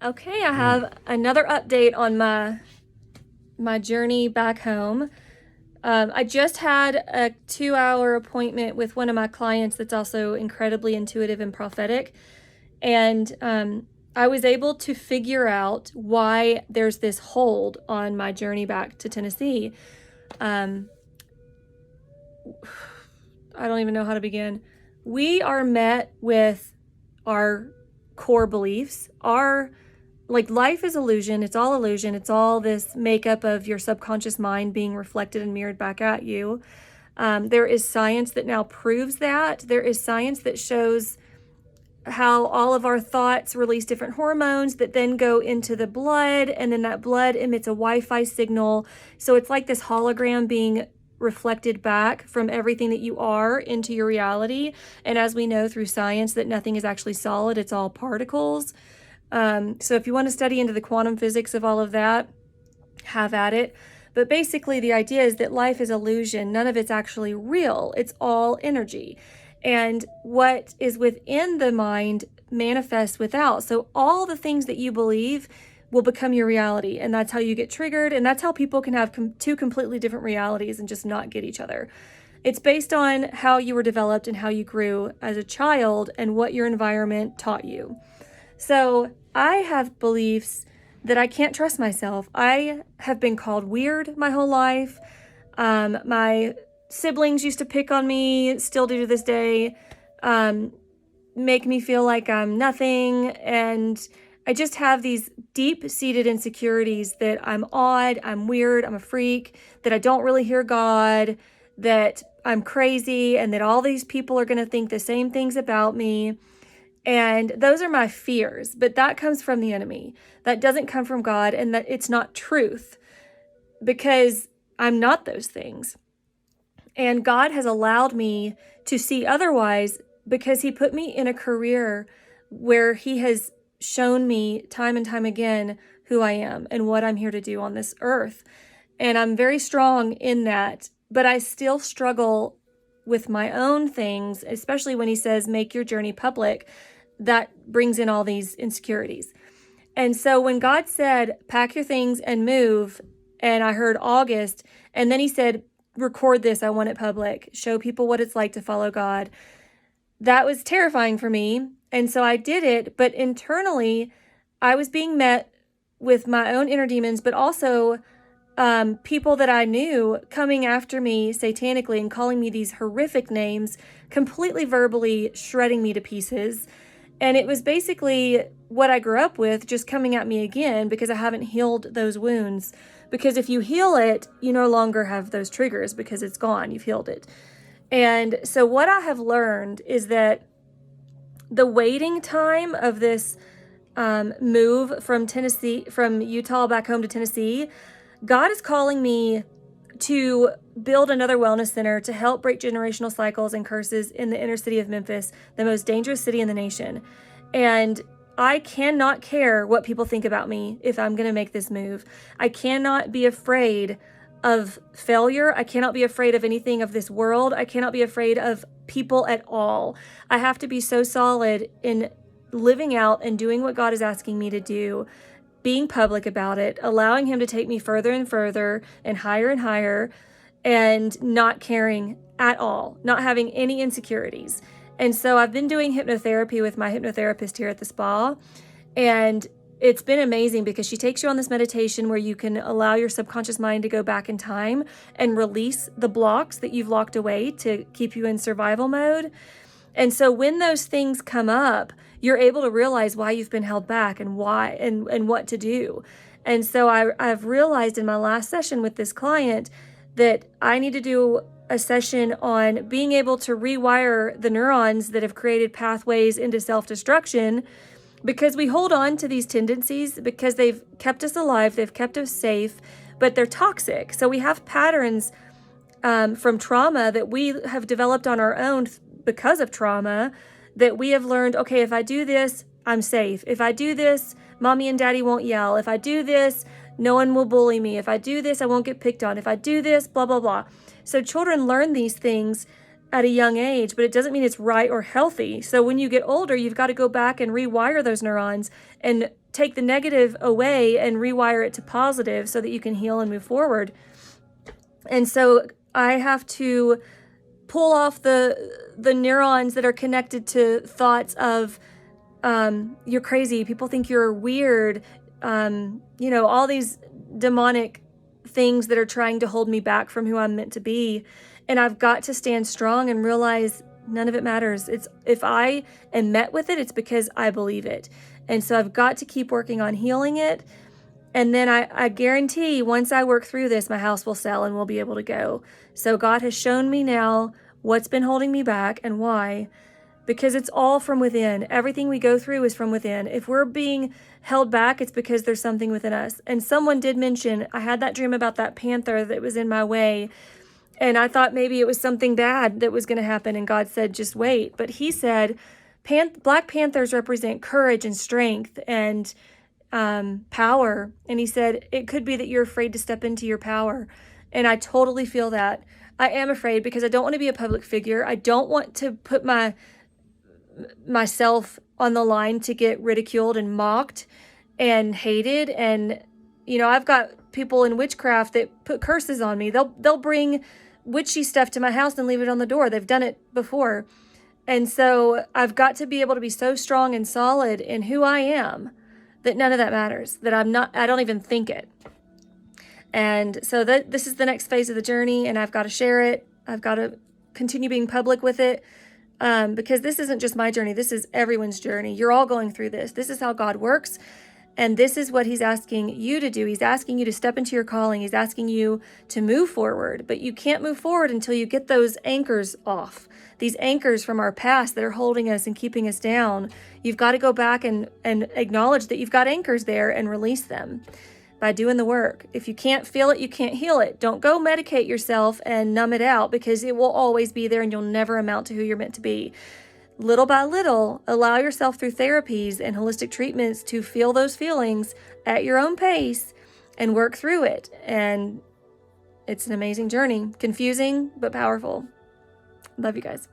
Okay, I have another update on my journey back home. I just had a 2-hour appointment with one of my clients that's also incredibly intuitive and prophetic. And I was able to figure out why there's this hold on my journey back to Tennessee. Um, I don't even know how to begin. We are met with our core beliefs, life is illusion. It's all illusion. It's all this makeup of your subconscious mind being reflected and mirrored back at you. There is science that now proves that. There is science that shows how all of our thoughts release different hormones that then go into the blood, and then that blood emits a Wi-Fi signal. So it's like this hologram being reflected back from everything that you are into your reality. And as we know through science that nothing is actually solid, it's all particles. So if you want to study into the quantum physics of all of that, have at it. But basically the idea is that life is illusion. None of it's actually real. It's all energy. And what is within the mind manifests without. So all the things that you believe will become your reality. And that's how you get triggered. And that's how people can have two completely different realities and just not get each other. It's based on how you were developed and how you grew as a child and what your environment taught you. So I have beliefs that I can't trust myself. I have been called weird my whole life. My siblings used to pick on me, still do to this day, make me feel like I'm nothing. And I just have these deep-seated insecurities that I'm odd, I'm weird, I'm a freak, that I don't really hear God, that I'm crazy, and that all these people are going to think the same things about me. And those are my fears, but that comes from the enemy. That doesn't come from God, and that it's not truth, because I'm not those things. And God has allowed me to see otherwise because he put me in a career where he has shown me time and time again who I am and what I'm here to do on this earth. And I'm very strong in that, but I still struggle with my own things, especially when he says, make your journey public. That brings in all these insecurities. And so when God said, pack your things and move, and I heard August, and then he said, record this, I want it public, show people what it's like to follow God. That was terrifying for me. And so I did it, but internally, I was being met with my own inner demons, but also people that I knew coming after me satanically and calling me these horrific names, completely verbally shredding me to pieces. And it was basically what I grew up with just coming at me again because I haven't healed those wounds. Because if you heal it, you no longer have those triggers because it's gone. You've healed it. And so what I have learned is that the waiting time of this move from Utah back home to Tennessee, God is calling me to build another wellness center to help break generational cycles and curses in the inner city of Memphis, the most dangerous city in the nation. And I cannot care what people think about me if I'm going to make this move. I cannot be afraid of failure. I cannot be afraid of anything of this world. I cannot be afraid of people at all. I have to be so solid in living out and doing what God is asking me to do, being public about it, allowing him to take me further and further and higher, and not caring at all, not having any insecurities. And so I've been doing hypnotherapy with my hypnotherapist here at the spa, and it's been amazing because she takes you on this meditation where you can allow your subconscious mind to go back in time and release the blocks that you've locked away to keep you in survival mode. And so when those things come up, you're able to realize why you've been held back and why and what to do. And so I've realized in my last session with this client that I need to do a session on being able to rewire the neurons that have created pathways into self-destruction, because we hold on to these tendencies because they've kept us alive, they've kept us safe, but they're toxic. So we have patterns from trauma that we have developed on our own because of trauma, that we have learned, okay, if I do this, I'm safe. If I do this, mommy and daddy won't yell. If I do this, no one will bully me. If I do this, I won't get picked on. If I do this, blah, blah, blah. So children learn these things at a young age, but it doesn't mean it's right or healthy. So when you get older, you've got to go back and rewire those neurons and take the negative away and rewire it to positive so that you can heal and move forward. And so I have to pull off the neurons that are connected to thoughts of, you're crazy, people think you're weird, all these demonic things that are trying to hold me back from who I'm meant to be. And I've got to stand strong and realize none of it matters. If I am met with it, it's because I believe it. And so I've got to keep working on healing it. And then I guarantee once I work through this, my house will sell and we'll be able to go. So God has shown me now what's been holding me back and why, because it's all from within. Everything we go through is from within. If we're being held back, it's because there's something within us. And someone did mention, I had that dream about that panther that was in my way. And I thought maybe it was something bad that was going to happen. And God said, just wait. But he said, Black Panthers represent courage and strength and power. And he said, it could be that you're afraid to step into your power. And I totally feel that. I am afraid because I don't want to be a public figure. I don't want to put myself on the line to get ridiculed and mocked and hated. And, I've got people in witchcraft that put curses on me. They'll bring witchy stuff to my house and leave it on the door. They've done it before. And so I've got to be able to be so strong and solid in who I am that none of that matters, that I don't even think it. And so this is the next phase of the journey, and I've got to share it. I've got to continue being public with it, because this isn't just my journey. This is everyone's journey. You're all going through this. This is how God works, and this is what he's asking you to do. He's asking you to step into your calling. He's asking you to move forward, but you can't move forward until you get those anchors off, these anchors from our past that are holding us and keeping us down. You've got to go back and acknowledge that you've got anchors there and release them by doing the work. If you can't feel it, you can't heal it. Don't go medicate yourself and numb it out, because it will always be there and you'll never amount to who you're meant to be. Little by little, allow yourself through therapies and holistic treatments to feel those feelings at your own pace and work through it. And it's an amazing journey. Confusing, but powerful. Love you guys.